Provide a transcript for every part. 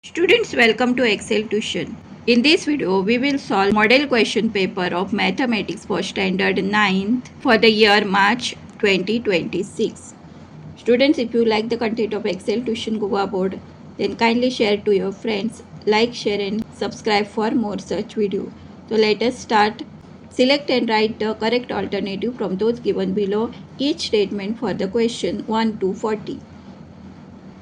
Students, welcome to Excel Tuition. In this video, we will solve model question paper of Mathematics for Standard 9th for the year March 2026. Students, if you like the content of Excel Tuition Goa board, then kindly share to your friends, like, share and subscribe for more such video. So let us start. Select and write the correct alternative from those given below. Each statement for the question 1 to 40.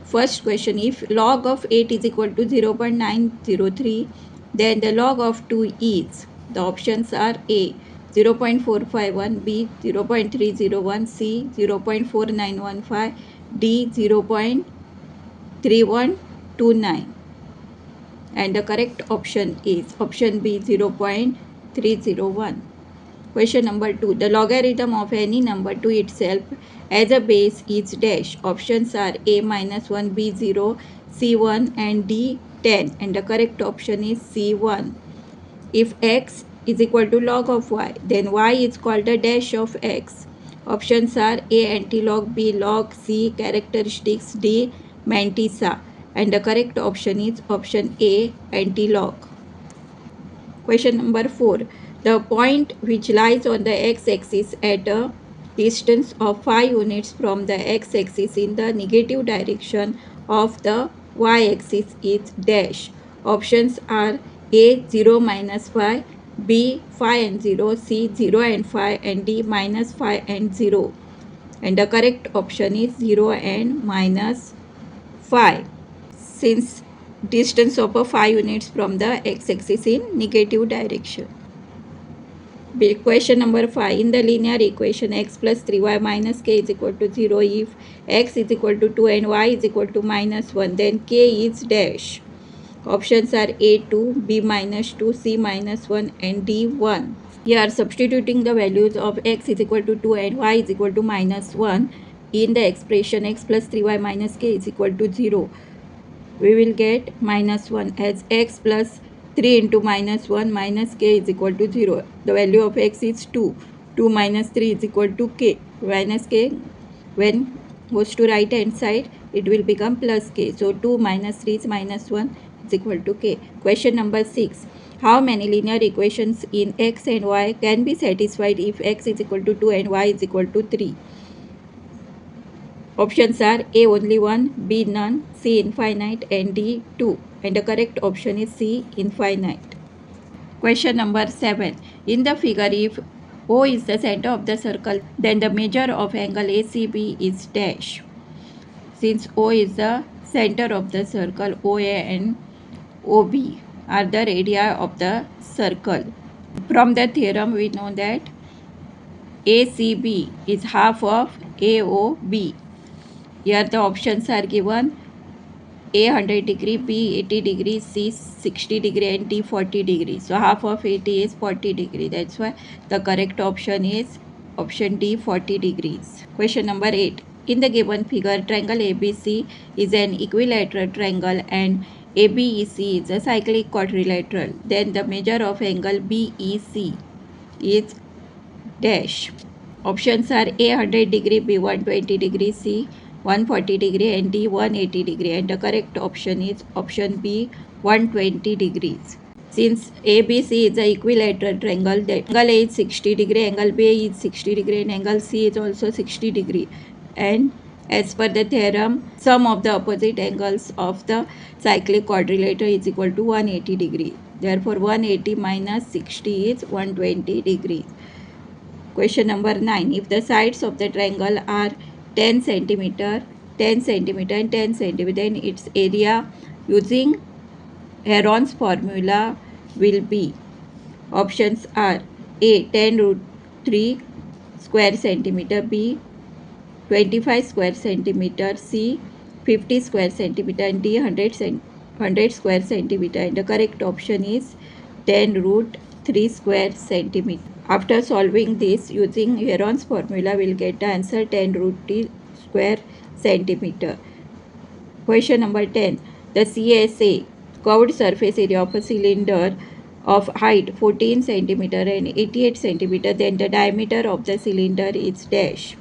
First question, if log of 8 is equal to 0.903, then the log of 2 is, the options are A 0.451, B 0.301, C 0.4915, D 0.3129, and the correct option is option B 0.301. Question number 2. The logarithm of any number to itself as a base is dash. Options are A minus 1, B 0, C 1 and D 10. And the correct option is C 1. If x is equal to log of y, then y is called a dash of x. Options are A antilog, B log, C characteristics, D mantissa. And the correct option is option A antilog. Question number 4. The point which lies on the x-axis at a distance of 5 units from the x-axis in the negative direction of the y-axis is dash. Options are A 0 minus 5, B 5 and 0, C 0 and 5 and D minus 5 and 0. And the correct option is 0 and minus 5. Since distance of a 5 units from the x-axis in negative direction. Question number 5. In the linear equation x plus 3y minus k is equal to 0, if x is equal to 2 and y is equal to minus 1, then k is dash. Options are A 2, B minus 2, C minus 1 and D 1. Here substituting the values of x is equal to 2 and y is equal to minus 1 in the expression x plus 3y minus k is equal to 0. We will get minus 1 as x plus 3 into minus 1 minus k is equal to 0. The value of x is 2. 2 minus 3 is equal to k. Minus k, when goes to right hand side, it will become plus k. So 2 minus 3 is minus 1 is equal to k. Question number 6. How many linear equations in x and y can be satisfied if x is equal to 2 and y is equal to 3? Options are A only 1, B none, C infinite and D 2. And the correct option is C infinite. Question number 7. In the figure, if O is the center of the circle, then the measure of angle ACB is dash. Since O is the center of the circle, OA and OB are the radii of the circle. From the theorem, we know that ACB is half of AOB. Here the options are given: A 100 degree, B 80 degree, C 60 degree and D 40 degree. So half of 80 is 40 degree. That's why the correct option is option D 40 degrees. Question number 8. In the given figure, triangle ABC is an equilateral triangle and ABEC is a cyclic quadrilateral. Then the measure of angle BEC is dash. Options are A 100 degree, B 120 degree, C 140 degree and D 180 degree, and the correct option is option B 120 degrees. Since ABC is an equilateral triangle, the angle A is 60 degree, angle B is 60 degree and angle C is also 60 degree. And as per the theorem, sum of the opposite angles of the cyclic quadrilateral is equal to 180 degree. Therefore 180 minus 60 is 120 degrees. Question number 9. If the sides of the triangle are 10 centimeter, 10 centimeter and 10 centimeter, then its area using Heron's formula will be. Options are A 10 root 3 square centimeter, B 25 square centimeter, C 50 square centimeter and D 100 square centimeter, and the correct option is 10 root 3 square centimeter. After solving this using Heron's formula, we'll get the answer 10 root 3 square centimeter. Question number 10. The CSA, curved surface area of a cylinder of height 14 centimeter and 88 centimeter, then the diameter of the cylinder is dash.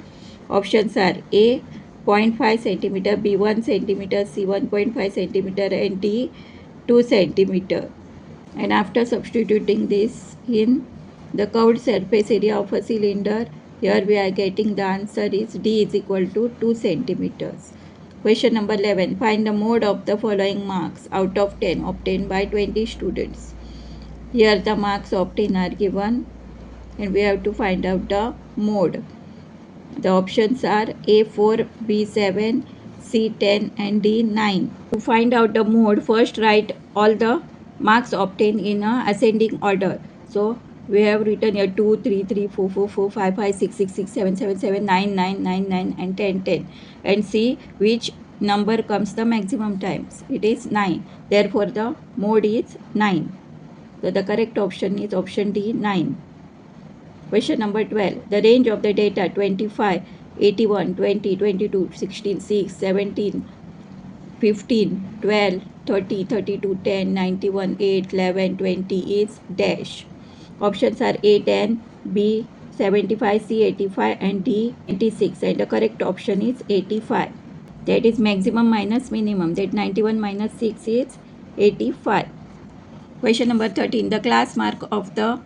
Options are A 0.5 centimeter, B 1 centimeter, C 1.5 centimeter, and D 2 centimeter. And after substituting this in the curved surface area of a cylinder, here we are getting the answer is D is equal to 2 centimeters. Question number 11. Find the mode of the following marks out of 10 obtained by 20 students. Here the marks obtained are given and we have to find out the mode. The options are A4, B7, C10 and D9. To find out the mode, first write all the marks obtained in a ascending order. So we have written here 2, 3, 3, 4, 4, 4, 5, 5, 6, 6, 6, 7, 7, 7, 9, 9, 9, 9 and 10, 10. And see which number comes the maximum times. It is 9. Therefore the mode is 9. So the correct option is option D, 9. Question number 12. The range of the data 25, 81, 20, 22, 16, 6, 17, 15, 12, 30, 32, 10, 91, 8, 11, 20 is dash. Options are A 10, B 75, C 85 and D 86 and the correct option is 85. That is maximum minus minimum. That 91 minus 6 is 85. Question number 13. The class mark of the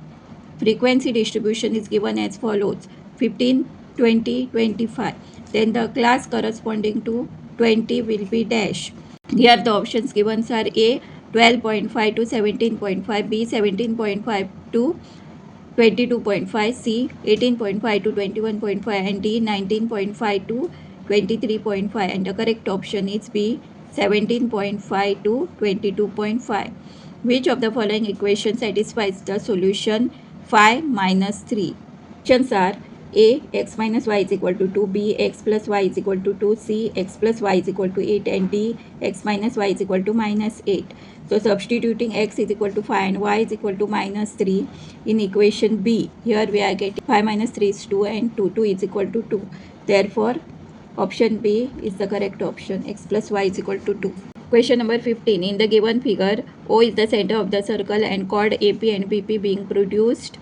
frequency distribution is given as follows: 15, 20, 25. Then the class corresponding to 20 will be dash. Here the options given are A 12.5 to 17.5, B 17.5 to 22.5, C 18.5 to 21.5 and D 19.5 to 23.5 and the correct option is B 17.5 to 22.5. Which of the following equation satisfies the solution 5 minus 3? Options are A x minus y is equal to 2, B x plus y is equal to 2, C x plus y is equal to 8 and D x minus y is equal to minus 8. So substituting x is equal to 5 and y is equal to minus 3 in equation B. Here we are getting 5 minus 3 is 2 and 2 is equal to 2. Therefore option B is the correct option. X plus y is equal to 2. Question number 15. In the given figure, O is the center of the circle and chord AP and BP being produced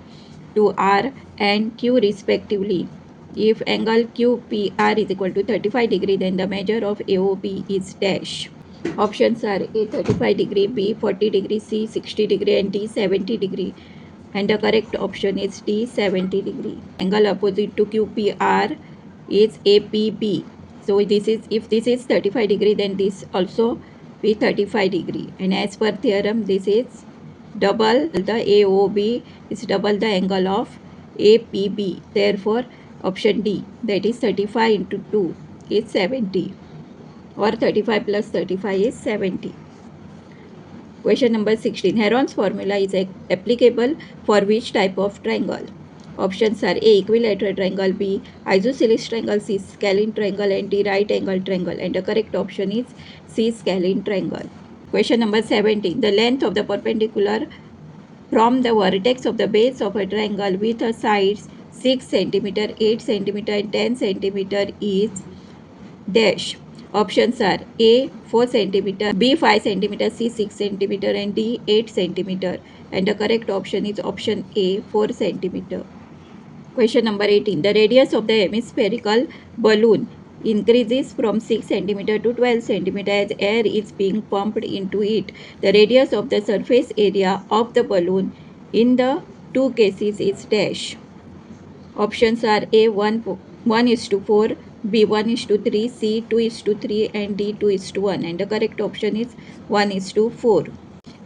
to R and Q respectively. If angle QPR is equal to 35 degree, then the measure of AOB is dash. Options are A 35 degree, B 40 degree, C 60 degree and D 70 degree. And the correct option is D 70 degree. Angle opposite to QPR is APB. So this is, if this is 35 degree, then this also be 35 degree. And as per theorem, this is double the AOB is double the angle of APB. Therefore option D, that is 35 into 2 is 70 or 35 plus 35 is 70. Question number 16. Heron's formula is applicable for which type of triangle? Options are A equilateral triangle, B isosceles triangle, C scalene triangle and D right angle triangle and the correct option is C scalene triangle. Question number 17. The length of the perpendicular from the vertex of the base of a triangle with a sides 6 cm, 8 cm and 10 cm is dash. Options are A 4 cm, B 5 cm, C 6 cm and D 8 cm and the correct option is option A 4 cm. Question number 18. The radius of the hemispherical balloon increases from 6 cm to 12 cm as air is being pumped into it. The radius of the surface area of the balloon in the two cases is dash. Options are A 1 is to 4, B 1 is to 3, C 2 is to 3 and D 2 is to 1 and the correct option is 1 is to 4.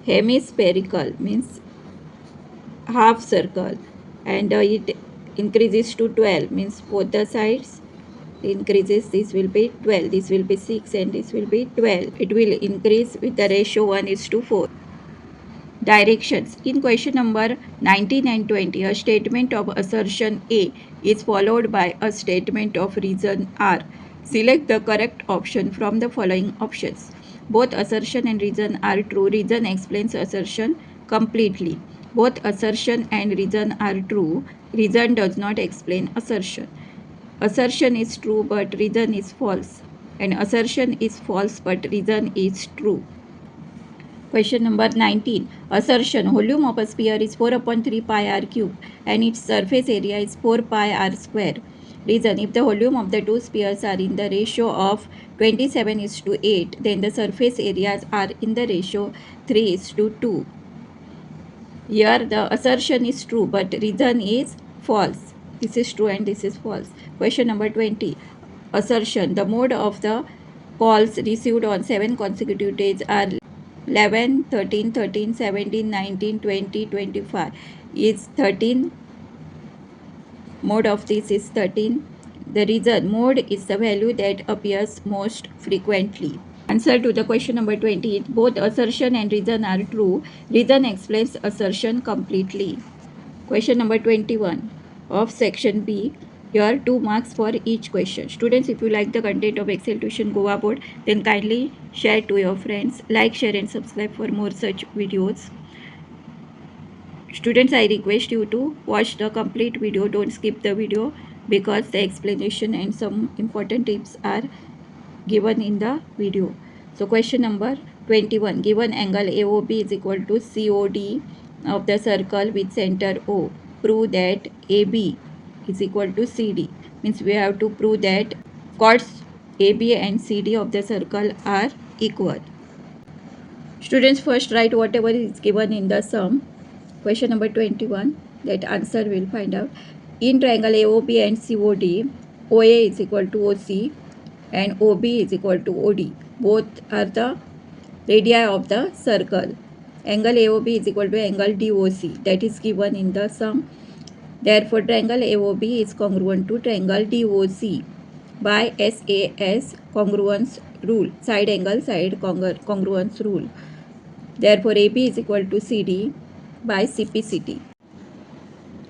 Hemispherical means half circle and it increases to 12 means both the sides increases. This will be 12, this will be 6 and this will be 12. It will increase with the ratio 1 is to 4. Directions. In question number 19 and 20, a statement of assertion A is followed by a statement of reason R. Select the correct option from the following options. Both assertion and reason are true. Reason explains assertion completely. Both assertion and reason are true. Reason does not explain assertion. Assertion is true but reason is false. And assertion is false but reason is true. Question number 19. Assertion. Volume of a sphere is 4 upon 3 pi r cube and its surface area is 4 pi r square. Reason: if the volume of the two spheres are in the ratio of 27:8, then the surface areas are in the ratio 3:2. Here the assertion is true, but reason is false. This is true and this is false. Question number 20. Assertion: the mode of the calls received on 7 consecutive days are 11, 13, 13, 17, 19, 20, 25. Is 13. Mode of this is 13. The reason: mode is the value that appears most frequently. Answer to the question number 20. Both assertion and reason are true. Reason explains assertion completely. Question number 21 of section B. Here 2 marks for each question. Students, if you like the content of Excel Tuition Goa board, then kindly share to your friends. Like, share and subscribe for more such videos. Students, I request you to watch the complete video. Don't skip the video, because the explanation and some important tips are given in the video. So question number 21. Given angle AOB is equal to COD of the circle with center O. Prove that AB is equal to CD. Means we have to prove that chords AB and CD of the circle are equal. Students, first write whatever is given in the sum. Question number 21. That answer we'll find out. In triangle AOB and COD, OA is equal to OC and OB is equal to OD. Both are the radii of the circle. Angle AOB is equal to angle DOC. That is given in the sum. Therefore, triangle AOB is congruent to triangle DOC by SAS congruence rule. Side angle side congruence rule. Therefore, AB is equal to CD by CPCT.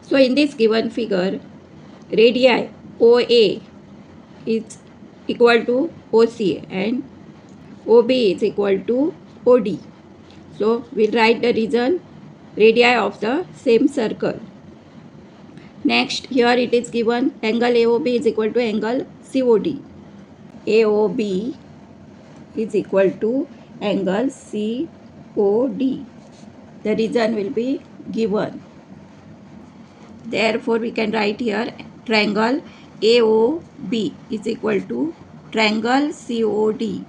So, in this given figure, radii OA is equal to OC and OB is equal to OD. So, we'll write the reason: radii of the same circle. Next, here it is given angle AOB is equal to angle COD. AOB is equal to angle COD. The reason will be given. Therefore, we can write here triangle AOB is equal to triangle COD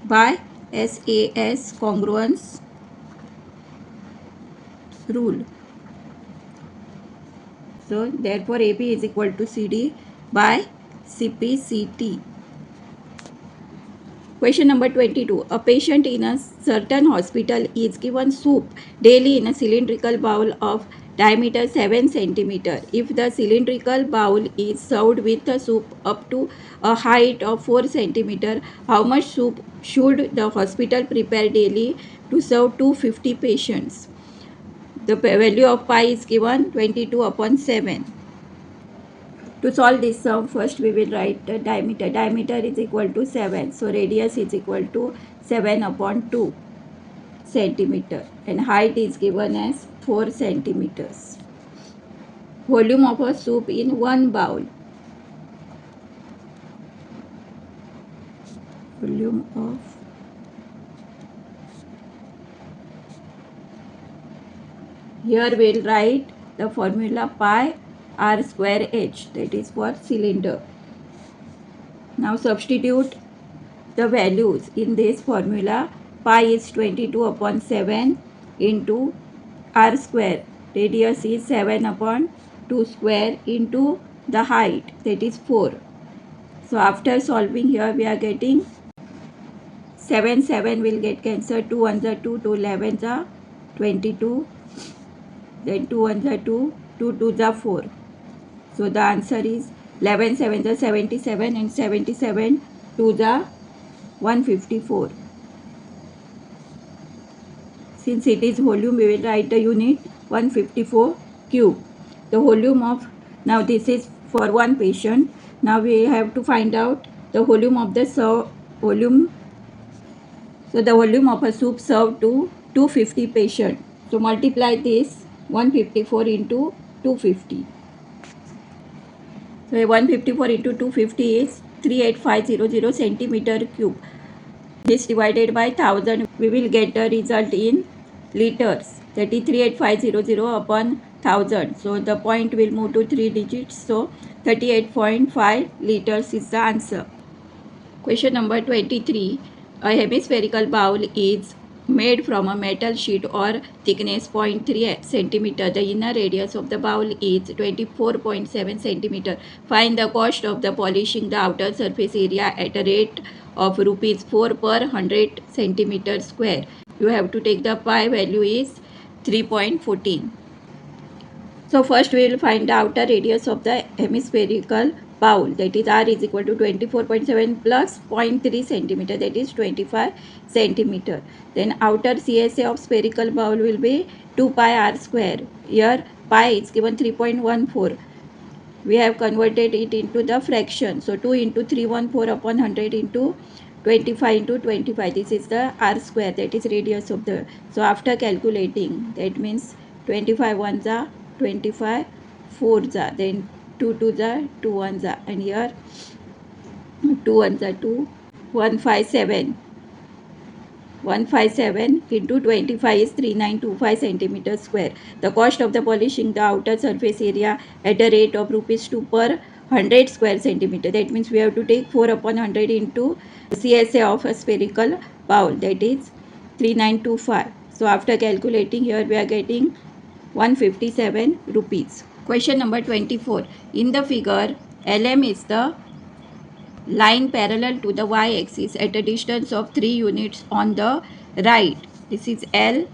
by SAS congruence rule. So, therefore, AB is equal to CD by CPCT. Question number 22. A patient in a certain hospital is given soup daily in a cylindrical bowl of diameter 7 cm. If the cylindrical bowl is served with the soup up to a height of 4 cm, how much soup should the hospital prepare daily to serve 250 patients? The value of pi is given 22 upon 7. To solve this sum, first we will write the diameter. Diameter is equal to 7. So, radius is equal to 7 upon 2 centimeter. And height is given as 4 centimeters. Volume of a soup in one bowl. Volume of Here we will write the formula pi r square h, that is for cylinder. Now substitute the values in this formula. Pi is 22 upon 7 into r square. Radius is 7 upon 2 square into the height, that is 4. So after solving here we are getting 7 will get cancelled. 2 ones are 2, 2 11s are 22. Then 2 ones are 2, 2 2s are 4. So the answer is 11 7s are 77 and 77 2s are 154. Since it is volume, we will write the unit 154 cube. The volume of, now this is for one patient. Now we have to find out the volume of the volume. So the volume of a soup served to 250 patients. So multiply this 154 into 250. So 154 into 250 is 38500 centimeter cube. This divided by 1000, we will get the result in liters. That is 38500 upon 1000. So the point will move to 3 digits. So 38.5 liters is the answer. Question number 23. A hemispherical bowl is made from a metal sheet or thickness 0.3 centimeter. The inner radius of the bowl is 24.7 centimeter. Find the cost of the polishing the outer surface area at a rate of rupees 4 per 100 centimeter square. You have to take the pi value is 3.14. So first we will find the outer radius of the hemispherical bowl, that is r is equal to 24.7 plus 0.3 centimeter, that is 25 centimeter. Then outer CSA of spherical bowl will be 2 pi r square. Here pi is given 3.14. We have converted it into the fraction. So 2 into 314 upon 100 into 25 into 25. This is the r square, that is radius of the. So after calculating, that means 25 ones are 25 fours are, then 2 twos are 2 ones are, and here 2 ones are 2, 157. 157 into 25 is 3925 centimeters square. The cost of the polishing the outer surface area at a rate of rupees 2 per 100 square centimeter. That means we have to take 4 upon 100 into CSA of a spherical bowl, that is 3925. So after calculating, here we are getting 157 rupees. Question number 24. In the figure, LM is the line parallel to the y-axis at a distance of 3 units on the right. This is L,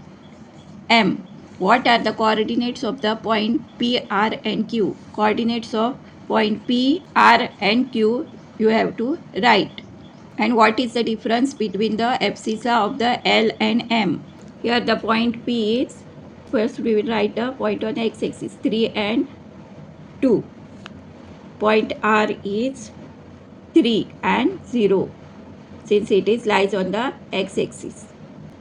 M. What are the coordinates of the point P, R and Q? Coordinates of point P, R and Q you have to write. And what is the difference between the abscissa of the L and M? Here the point P is, first we will write a point on x-axis 3 and 2. Point R is 3 and 0, since it is lies on the x-axis.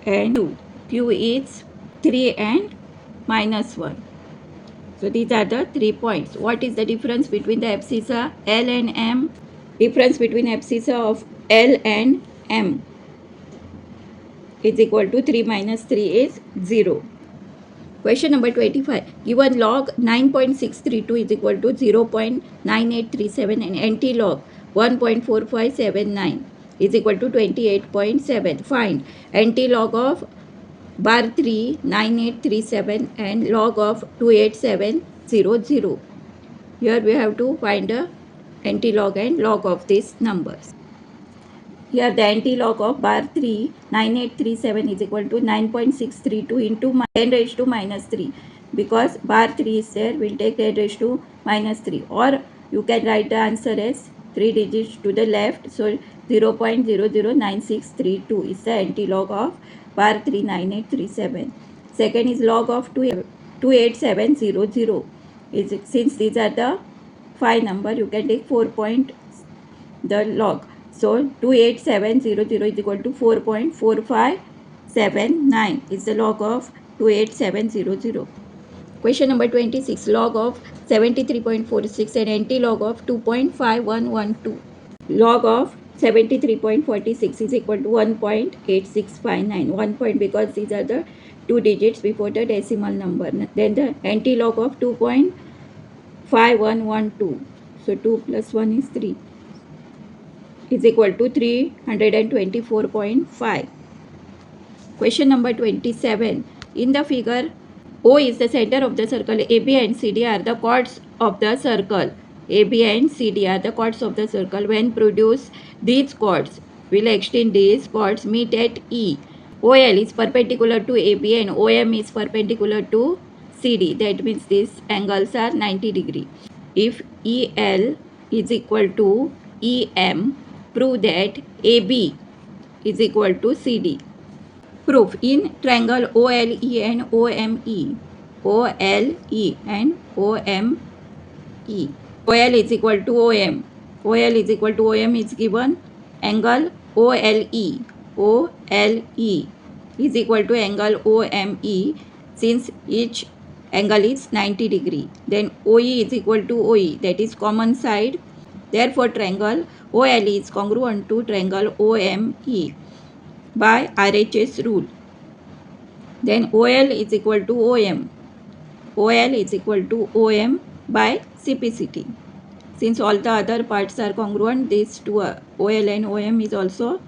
And Q is 3 and minus 1. So these are the 3 points. What is the difference between the abscissa L and M? Difference between abscissa of L and M is equal to 3 minus 3 is 0. Question number 25. Given log 9.632 is equal to 0.9837 and anti-log 1.4579 is equal to 28.7. Find anti-log of bar 3 9837 and log of 28700. Here we have to find the anti-log and log of these numbers. Here the anti-log of bar 3 9837 is equal to 9.632 into 10 raised to minus 3. Because bar 3 is there, we'll take 10 raised to minus 3. Or you can write the answer as 3 digits to the left. So 0.009632 is the anti-log of bar 3 9837. Second is log of 28700. Since these are the 5 number, you can take 4 point the log. So 28700 is equal to 4.4579 is the log of 28700. Question number 26. Log of 73.46 and anti-log of 2.5112. Log of 73.46 is equal to 1.8659. 1 point because these are the 2 digits before the decimal number. Then the anti-log of 2.5112. So 2 plus 1 is 3. Is equal to 324.5. Question number 27. In the figure, O is the center of the circle. AB and CD are the chords of the circle. AB and CD are the chords of the circle. When produce these chords, will extend these chords meet at E. OL is perpendicular to AB and OM is perpendicular to CD. That means these angles are 90 degree. If EL is equal to EM, prove that AB is equal to CD. Proof. In triangle OLE and OME, OLE and OME, OL is equal to OM. OL is equal to OM is given angle OLE. OLE is equal to angle OME since each angle is 90 degree. Then OE is equal to OE, that is common side. Therefore, triangle OLE is congruent to triangle OME by RHS rule. Then OL is equal to OM. OL is equal to OM by CPCT. Since all the other parts are congruent, these two OL and OM is also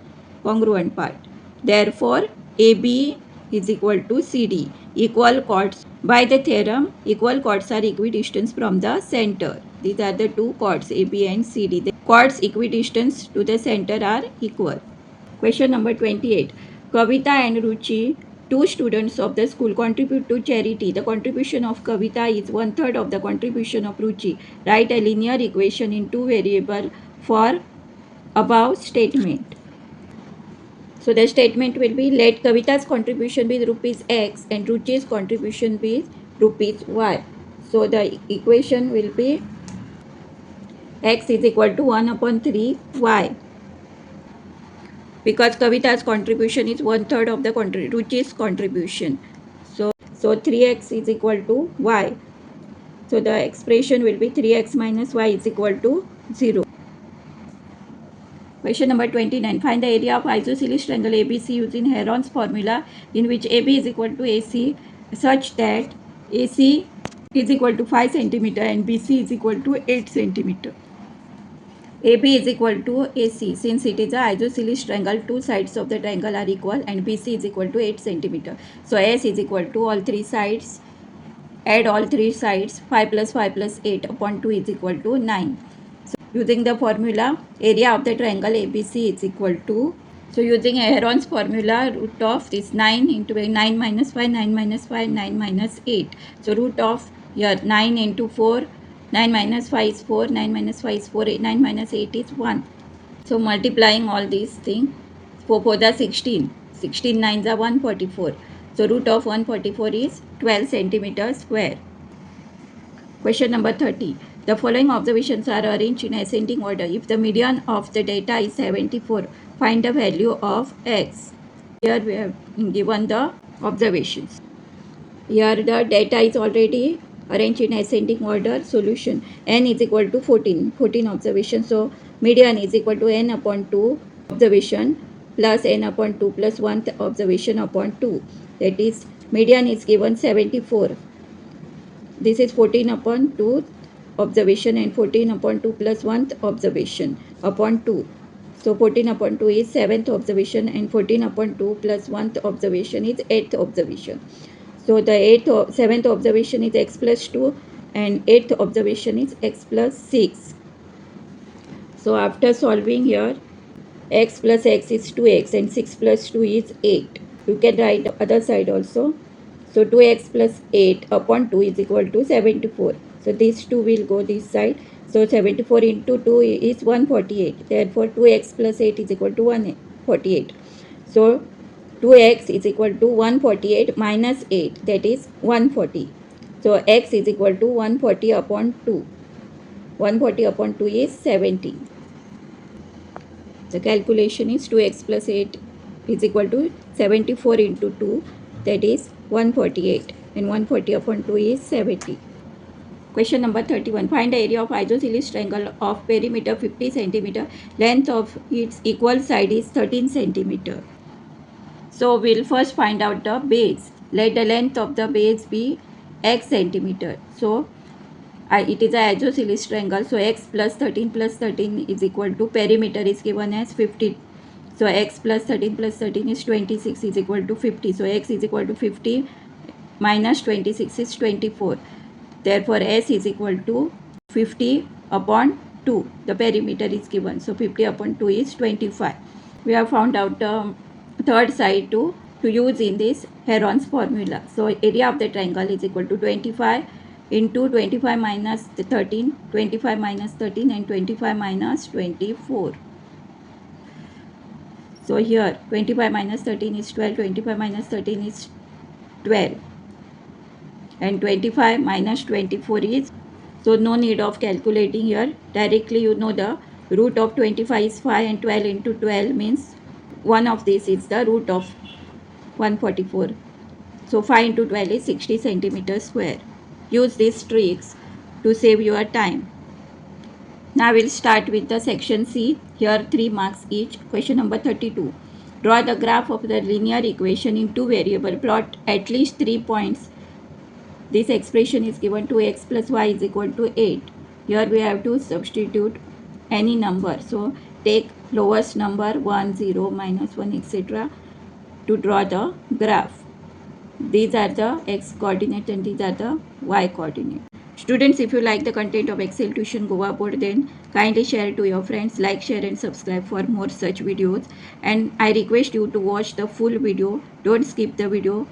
congruent part. Therefore, AB is equal to CD. Equal chords. By the theorem, equal chords are equidistant from the center. These are the two chords AB and CD. The chords equidistant to the center are equal. Question number 28. Kavita and Ruchi, two students of the school, contribute to charity. The contribution of Kavita is 1/3 of the contribution of Ruchi. Write a linear equation in two variables for above statement. So the statement will be, let Kavita's contribution be rupees X and Ruchi's contribution be rupees Y. So the equation will be X is equal to 1 upon 3 Y. Because Kavita's contribution is 1/3 of the Ruchi's contribution. So 3x is equal to y. So the expression will be 3x minus y is equal to 0. Question number 29. Find the area of isosceles triangle ABC using Heron's formula, in which AB is equal to AC such that AC is equal to 5 cm and BC is equal to 8 cm. AB is equal to AC. Since it is a isosceles triangle, two sides of the triangle are equal and BC is equal to 8 cm. So S is equal to all three sides. Add all three sides. 5 plus 5 plus 8 upon 2 is equal to 9. So using the formula, area of the triangle ABC is equal to, so using Heron's formula, root of this 9 into 9 minus 5, 9 minus 5, 9 minus 8. So root of here 9 into 4, 9 minus 5 is 4, 9 minus 5 is 4, 9 minus 8 is 1. So multiplying all these things, 4 4 the 16, 16 9s are 144. So root of 144 is 12 centimeters square. Question number 30. The following observations are arranged in ascending order. If the median of the data is 74, find the value of x. Here we have given the observations. Here the data is already arranged in ascending order. Solution. N is equal to 14 observations. So median is equal to n upon 2 observation plus n upon 2 plus 1 observation upon 2. That is, median is given 74. This is 14 upon 2 observation and 14 upon 2 plus 1 observation upon 2. So 14 upon 2 is 7th observation and 14 upon 2 plus 1th observation is 8th observation. So the 7th observation is x plus 2 and 8th observation is x plus 6. So after solving here, x plus x is 2x and 6 plus 2 is 8. You can write the other side also. So 2x plus 8 upon 2 is equal to 74. So these two will go this side. So 74 into 2 is 148. Therefore 2x plus 8 is equal to 148. So 2x is equal to 148 minus 8, that is 140. So x is equal to 140 upon 2. 140 upon 2 is 70. The calculation is 2x plus 8 is equal to 74 into 2, that is 148, and 140 upon 2 is 70. Question number 31. Find the area of isosceles triangle of perimeter 50 cm. Length of its equal side is 13 cm. So we'll first find out the base. Let the length of the base be x centimeter. So it is a isosceles triangle. So x plus 13 is equal to, perimeter is given as 50. So x plus 13 is 26 is equal to 50. So x is equal to 50 minus 26 is 24. Therefore s is equal to 50 upon 2. The perimeter is given. So 50 upon 2 is 25. We have found out the third side to use in this Heron's formula. So area of the triangle is equal to 25 into 25 minus 13, 25 minus 13 and 25 minus 24. So here 25 minus 13 is 12, 25 minus 13 is 12 and 25 minus 24 is, so no need of calculating here. Directly you know the root of 25 is 5 and 12 into 12 means one of these is the root of 144. So 5 into 12 is 60 centimeters square. Use these tricks to save your time. Now we'll start with the section C. Here 3 marks each. Question number 32. Draw the graph of the linear equation in two variable. Plot at least 3 points This expression is given to x plus y is equal to 8. Here we have to substitute any number. So take lowest number 1, 0, minus 1, etc. to draw the graph. These are the x coordinates and these are the y coordinates. Students, if you like the content of Excel Tuition Goa board, then kindly share to your friends, like, share and subscribe for more such videos. And I request you to watch the full video. Don't skip the video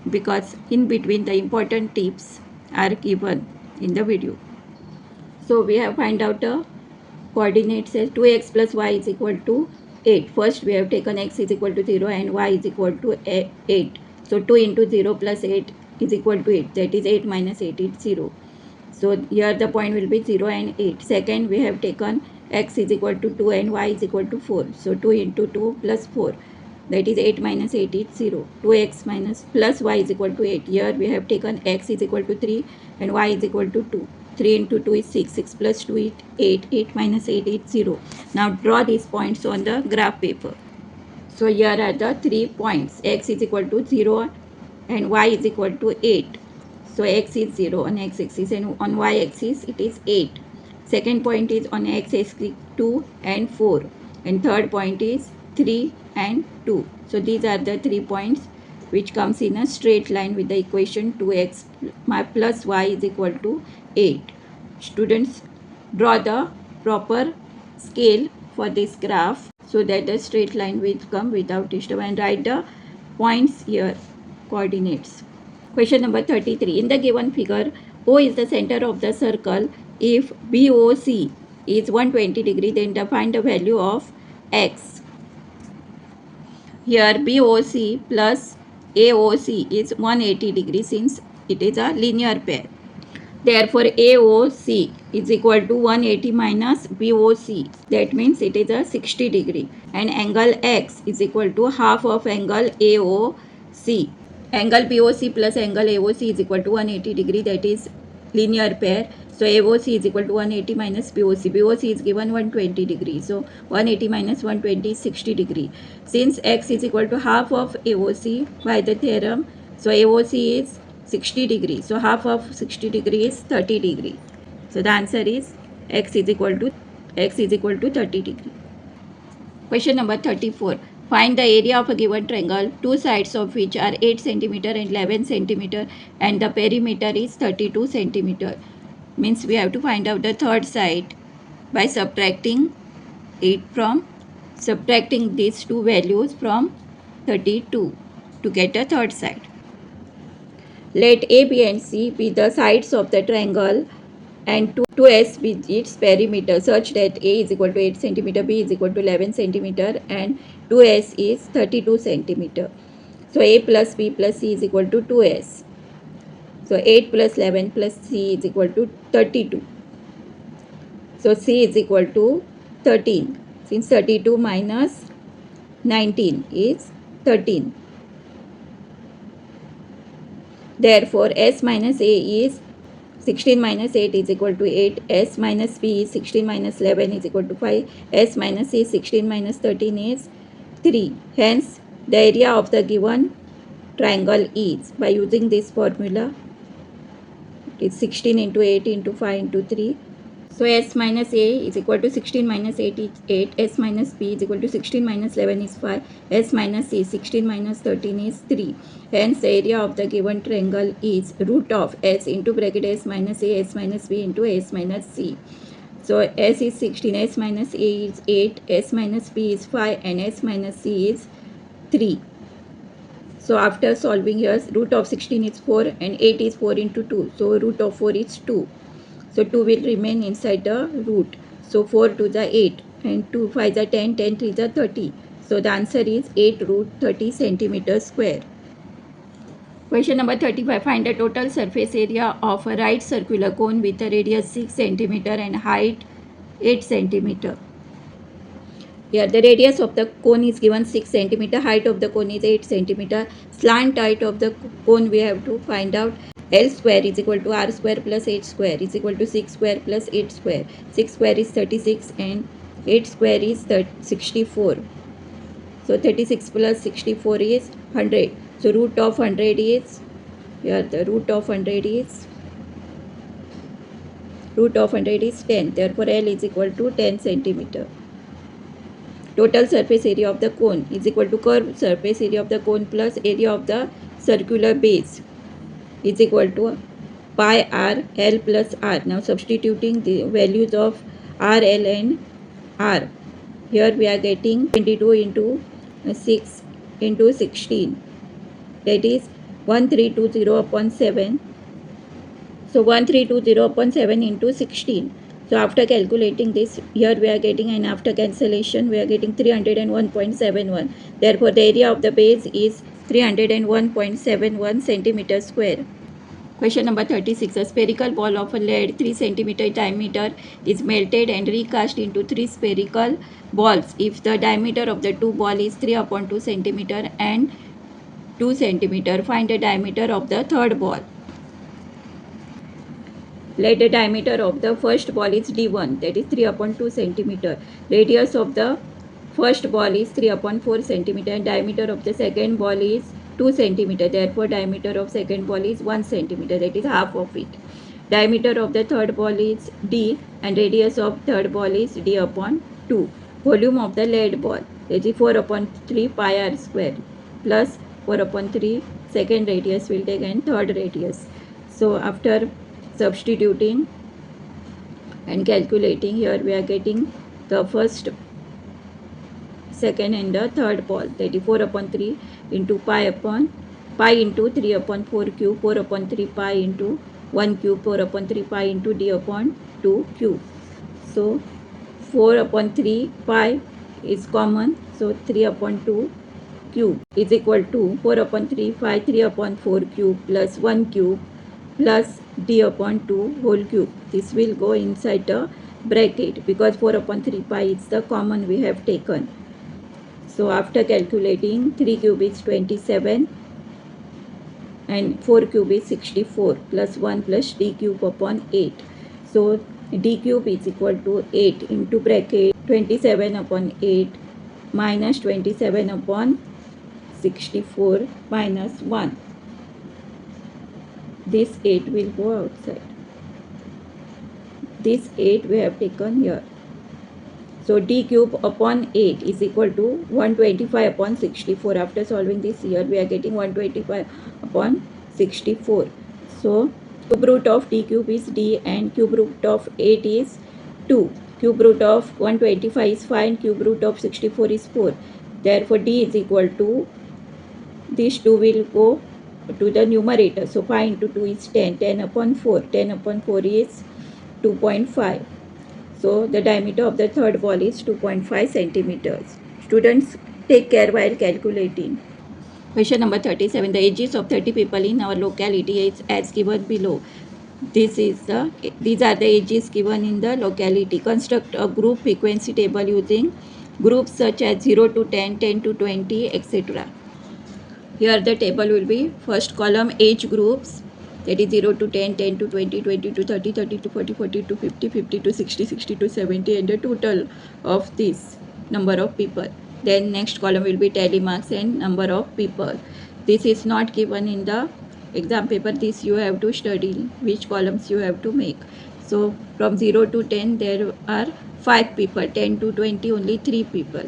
because in between the important tips are given in the video. So we have find out the coordinates as 2x plus y is equal to 8. First we have taken x is equal to 0 and y is equal to 8. So 2 into 0 plus 8 is equal to 8. That is 8 minus 8 is 0. So here the point will be 0 and 8. Second we have taken x is equal to 2 and y is equal to 4. So 2 into 2 plus 4. That is 8 minus 8 is 0. 2x minus plus y is equal to 8. Here we have taken x is equal to 3 and y is equal to 2. 3 into 2 is 6. 6 plus 2 is 8. 8 minus 8 is 0. Now draw these points on the graph paper. So here are the 3 points. X is equal to 0 and y is equal to 8. So x is 0 on x-axis and on y-axis it is 8. Second point is on x-axis 2 and 4. And third point is 3 and 2. So these are the 3 points which comes in a straight line with the equation 2x plus y is equal to 8. Students, draw the proper scale for this graph so that the straight line will come without disturbance, and write the points here, coordinates. Question number 33. In the given figure, O is the center of the circle. If BOC is 120 degree, then find the value of x. Here BOC plus AOC is 180 degree since it is a linear pair. Therefore, AOC is equal to 180 minus BOC. That means it is a 60 degree. And angle X is equal to half of angle AOC. Angle BOC plus angle AOC is equal to 180 degree. That is linear pair. So AOC is equal to 180 minus BOC. BOC is given 120 degree. So 180 minus 120 is 60 degree. Since X is equal to half of AOC by the theorem, so AOC is 60 degree. So half of 60 degree is 30 degree. So the answer is x is equal to 30 degree. Question number 34. Find the area of a given triangle, two sides of which are 8 cm and 11 cm, and the perimeter is 32 cm. Means we have to find out the third side by subtracting these two values from 32 to get a third side. Let A, B and C be the sides of the triangle and 2S be its perimeter such that A is equal to 8 cm, B is equal to 11 cm and 2S is 32 cm. So A plus B plus C is equal to 2S. So 8 plus 11 plus C is equal to 32. So C is equal to 13. Since 32 minus 19 is 13. Therefore, S minus A is 16 minus 8 is equal to 8. S minus B is 16 minus 11 is equal to 5. S minus C is 16 minus 13 is 3. Hence, the area of the given triangle is, by using this formula, it is 16 into 8 into 5 into 3. So S minus A is equal to 16 minus 8 is 8. S minus B is equal to 16 minus 11 is 5. S minus C 16 minus 13 is 3. Hence the area of the given triangle is root of S into bracket S minus A, S minus B into S minus C. So S is 16, S minus A is 8, S minus B is 5 and S minus C is 3. So after solving here, root of 16 is 4 and 8 is 4 into 2. So root of 4 is 2. So 2 will remain inside the root. So 4 to the 8 and 2 5 the 10, 10 3 the 30. So the answer is 8 root 30 centimeters square. Question number 35. Find the total surface area of a right circular cone with a radius 6 centimeter and height 8 centimeter. Here the radius of the cone is given 6 centimeter, height of the cone is 8 centimeter. Slant height of the cone we have to find out. L square is equal to R square plus 8 square is equal to 6 square plus 8 square. 6 square is 36 and 8 square is 64. So 36 plus 64 is 100. So root of 100 is Here the root of 100 is 10. Therefore, L is equal to 10 centimeter. Total surface area of the cone is equal to curved surface area of the cone plus area of the circular base is equal to pi r L plus r. Now substituting the values of r, L and r. Here we are getting 22 into 6 into 16. That is 1320 upon 7. So 1320 upon 7 into 16. So after calculating this, here we are getting, and after cancellation we are getting 301.71. Therefore the area of the base is 301.71 centimeter square. Question number 36. A spherical ball of a lead 3 cm diameter is melted and recast into 3 spherical balls if the diameter of the two balls is 3 upon 2 cm and 2 cm. Find the diameter of the third ball. Let the diameter of the first ball is d1, that is 3 upon 2 cm. Radius of the first ball is 3 upon 4 cm and diameter of the second ball is 2 cm. Therefore, diameter of second ball is 1 cm, that is half of it. Diameter of the third ball is d and radius of third ball is d upon 2. Volume of the lead ball, that is 4 upon 3 pi r square plus 4 upon 3 second radius will take and third radius. So after substituting and calculating, here we are getting the first, second and the third ball, that is 4 upon 3 into pi into 3 upon 4 cube, 4 upon 3 pi into 1 cube, 4 upon 3 pi into d upon 2 cube. So 4 upon 3 pi is common, so 3 upon 2 cube is equal to 4 upon 3 pi, 3 upon 4 cube plus 1 cube plus d upon 2 whole cube. This will go inside the bracket because 4 upon 3 pi is the common we have taken. So after calculating, 3 cube is 27 and 4 cube is 64 plus 1 plus d cube upon 8. So d cube is equal to 8 into bracket 27 upon 8 minus 27 upon 64 minus 1. This 8 will go outside. This 8 we have taken here. So d cube upon 8 is equal to 125 upon 64. After solving this here, we are getting 125 upon 64. So cube root of d cube is d and cube root of 8 is 2. Cube root of 125 is 5 and cube root of 64 is 4. Therefore d is equal to, these 2 will go to the numerator. So 5 into 2 is 10. 10 upon 4. 10 upon 4 is 2.5. So the diameter of the third ball is 2.5 centimeters. Students, take care while calculating. Question number 37. The ages of 30 people in our locality is as given below. These are the ages given in the locality. Construct a group frequency table using groups such as 0 to 10, 10 to 20, etc. Here the table will be first column age groups, that is 0 to 10, 10 to 20, 20 to 30, 30 to 40, 40 to 50, 50 to 60, 60 to 70 and the total of this number of people. Then next column will be tally marks and number of people. This is not given in the exam paper. This you have to study which columns you have to make. So from 0 to 10 there are 5 people, 10 to 20 only 3 people.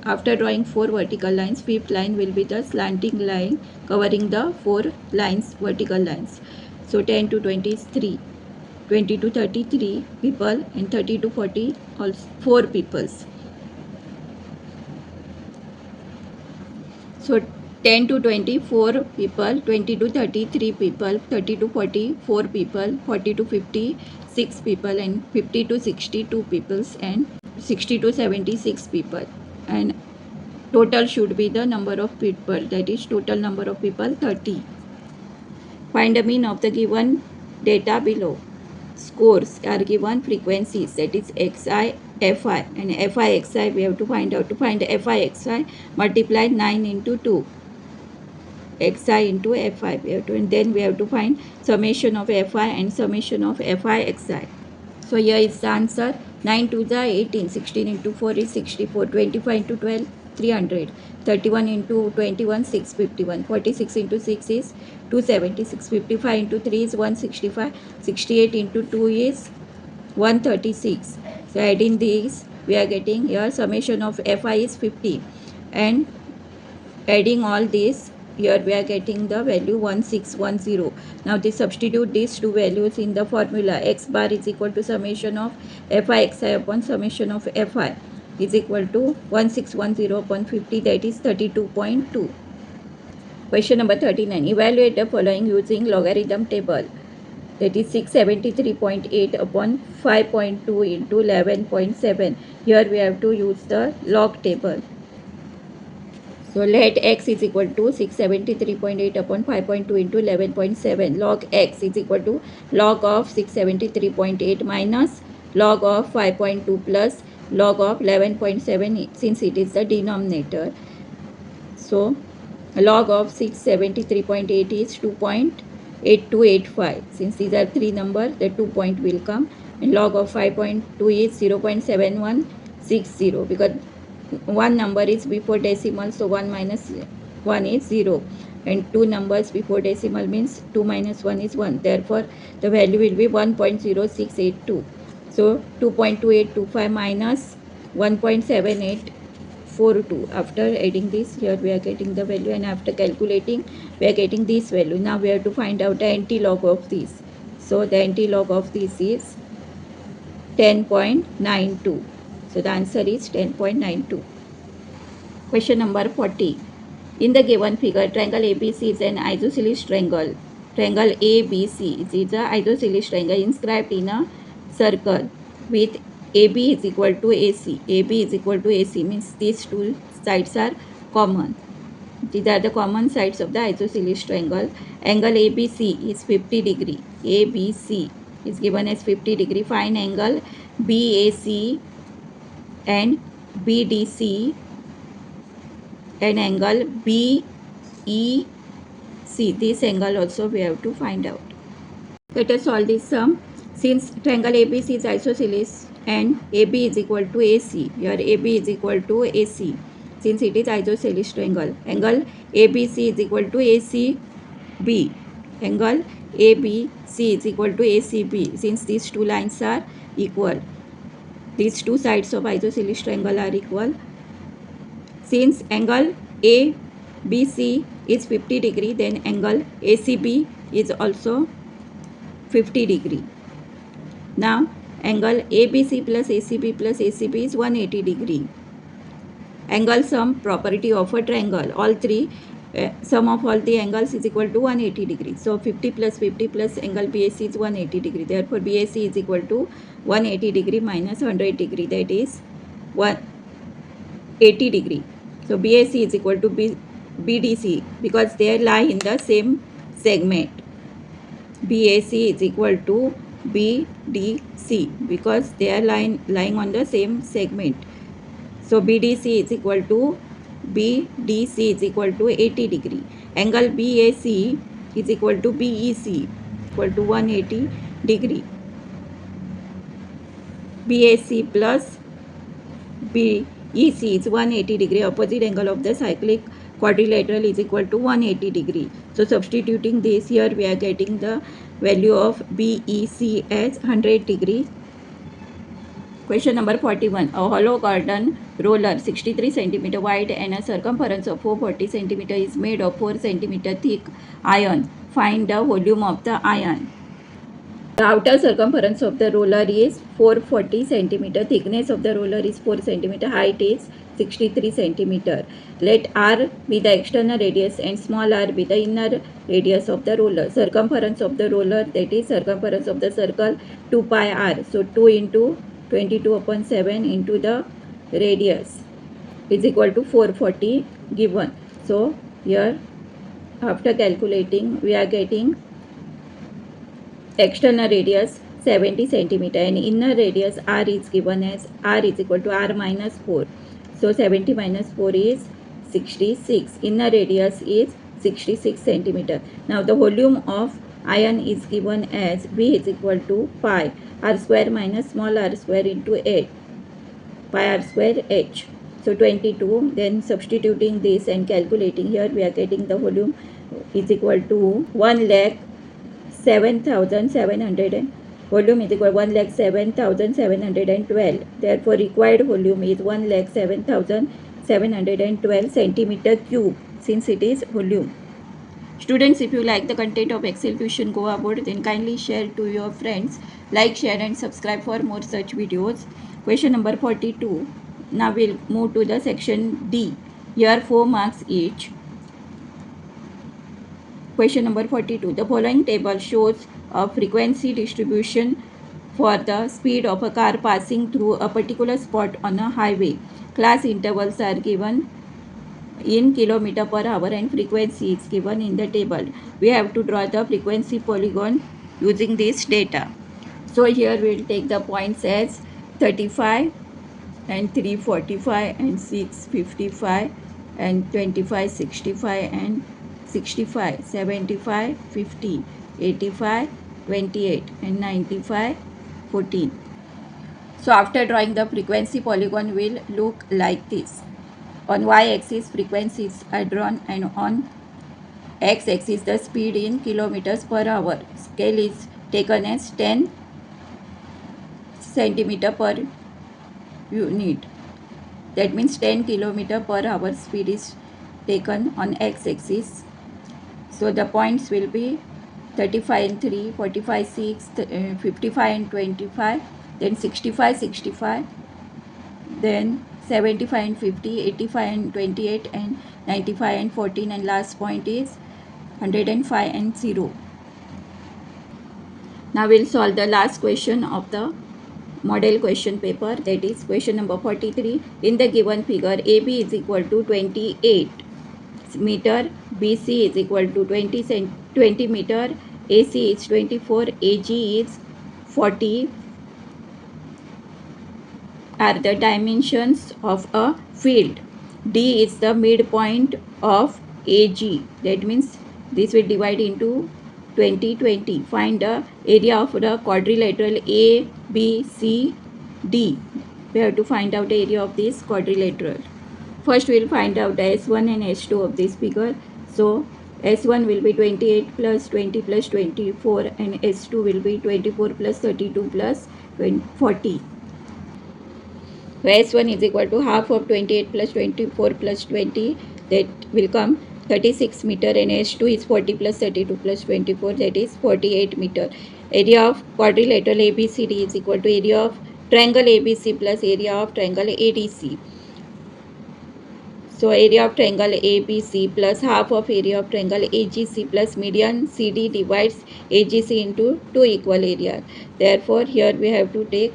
After drawing 4 vertical lines, fifth line will be the slanting line covering the 4 lines, vertical lines. So 10 to 20 is 3, 20 to 30 3 people and 30 to 40 also 4 peoples. So 10 to 20 4 people, 20 to 30 3 people, 30 to 40 4 people, 40 to 50 6 people and 50 to 60 2 peoples and 60 to 76 people. And total should be the number of people, that is total number of people 30. Find the mean of the given data below. Scores are given, frequencies, that is xi, fi, and fi xi we have to find out. To find fi xi, multiply 9 into 2 xi into fi we have to, and then we have to find summation of fi and summation of fi xi. So here is the answer. 9 to the 18, 16 into 4 is 64, 25 into 12 300. 31 into 21, 651. 46 into 6 is 270. 655 into 3 is 165. 68 into 2 is 136. So adding these, we are getting here summation of Fi is 50, and adding all this, here we are getting the value 1610. Now this substitute these two values in the formula. X bar is equal to summation of Fi xi upon summation of Fi is equal to 1610 upon 50, that is 32.2. Question number 39. Evaluate the following using logarithm table. That is 673.8 upon 5.2 into 11.7. Here we have to use the log table. So let x is equal to 673.8 upon 5.2 into 11.7. Log x is equal to log of 673.8 minus log of 5.2 plus log of 11.7, since it is the denominator. So log of 673.8 is 2.8285. Since these are three numbers, the 2 point will come. And log of 5.2 is 0.7160, because one number is before decimal, so 1 minus 1 is 0, and two numbers before decimal means 2 minus 1 is 1. Therefore the value will be 1.0682. So 2.2825 minus 1.7842. After adding this, here we are getting the value, and after calculating we are getting this value. Now we have to find out the anti-log of this. So the anti-log of this is 10.92. So the answer is 10.92. Question number 40. In the given figure, triangle ABC is an isosceles triangle. Triangle ABC is an isosceles triangle inscribed in a circle with AB is equal to AC. AB is equal to AC means these two sides are common. These are the common sides of the isosceles triangle. Angle ABC is 50 degree. ABC is given as 50 degree. Find angle BAC and BDC and angle BEC. This angle also we have to find out. Let us solve this sum. Since triangle ABC is isosceles and AB is equal to AC, here AB is equal to AC. Since it is isosceles triangle, angle ABC is equal to ACB. Angle ABC is equal to ACB. Since these two lines are equal, these two sides of isosceles triangle are equal. Since angle ABC is 50 degree, then angle ACB is also 50 degree. Now angle ABC plus ACB plus ACB is 180 degree. Angle sum property of a triangle. All three sum of all the angles is equal to 180 degrees. So 50 plus 50 plus angle BAC is 180 degree. Therefore BAC is equal to 180 degree minus 100 degree, that is 180 degree. So BAC is equal to BDC because they lie in the same segment. BAC is equal to BDC because they are lying on the same segment. So BDC is equal to BDC is equal to 80 degree. Angle BAC is equal to BEC equal to 180 degree. BAC plus BEC is 180 degree. Opposite angle of the cyclic quadrilateral is equal to 180 degree. So substituting this, here we are getting the value of BEC as 100 degree. Question number 41. A hollow garden roller 63 cm wide and a circumference of 440 cm is made of 4 cm thick iron. Find the volume of the iron. The outer circumference of the roller is 440 cm. Thickness of the roller is 4 cm. Height is 63 cm. Let R be the external radius and small r be the inner radius of the roller. Circumference of the roller, that is circumference of the circle, 2 pi r. So 2 into 22 upon 7 into the radius is equal to 440 given. So here after calculating we are getting external radius 70 cm and inner radius r is given as r is equal to r minus 4. So 70 minus 4 is 66. Inner radius is 66 cm. Now the volume of iron is given as V is equal to pi r square minus small r square into 8 pi r square h. So 22, then substituting this and calculating here, we are getting the volume is equal to 1,07,700 and volume is equal to 1,07,712. Therefore, required volume is 1,07,712 centimeter cube, since it is volume. Students, if you like the content of Excel tuition go aboard, then kindly share to your friends. Like, share and subscribe for more such videos. Question number 42. Now we'll move to the section D. Here 4 marks each. Question number 42. The following table shows a frequency distribution for the speed of a car passing through a particular spot on a highway. Class intervals are given in kilometer per hour and frequency is given in the table. We have to draw the frequency polygon using this data. So here we will take the points as 35 and 345 and 655 and 25, 65 and 65, 75, 50, 85, 28 and 95, 14. So after drawing the frequency polygon will look like this. On y-axis frequencies are drawn and on x-axis the speed in kilometers per hour. Scale is taken as 10 centimeter per unit. That means 10 kilometer per hour speed is taken on x-axis. So the points will be 35 and 3, 45, 6, 55 and 25, then 65, 65, then 75 and 50, 85 and 28 and 95 and 14, and last point is 105 and 0. Now we'll solve the last question of the model question paper, that is question number 43. In the given figure, AB is equal to 28 meter, BC is equal to 20 meter, AC is 24, AG is 40 are the dimensions of a field. D is the midpoint of AG. That means this will divide into 20. Find the area of the quadrilateral ABCD. We have to find out the area of this quadrilateral. First we will find out the S1 and S2 of this figure. So S1 will be 28 plus 20 plus 24 and S2 will be 24 plus 32 plus 40. So S1 is equal to half of 28 plus 24 plus 20, that will come 36 meter, and S2 is 40 plus 32 plus 24, that is 48 meter. Area of quadrilateral ABCD is equal to area of triangle ABC plus area of triangle ADC. So area of triangle ABC plus half of area of triangle AGC plus median CD divides AGC into two equal areas. Therefore here we have to take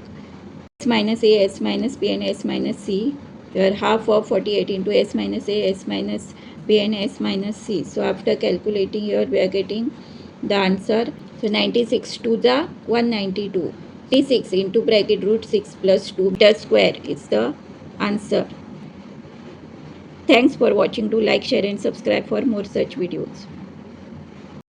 S minus A, S minus B and S minus C. Here half of 48 into S minus A, S minus B and S minus C. So after calculating here we are getting the answer. So 96 to the 192. 36 into bracket root 6 plus 2 meter square is the answer. Thanks for watching. Do like, share and subscribe for more such videos.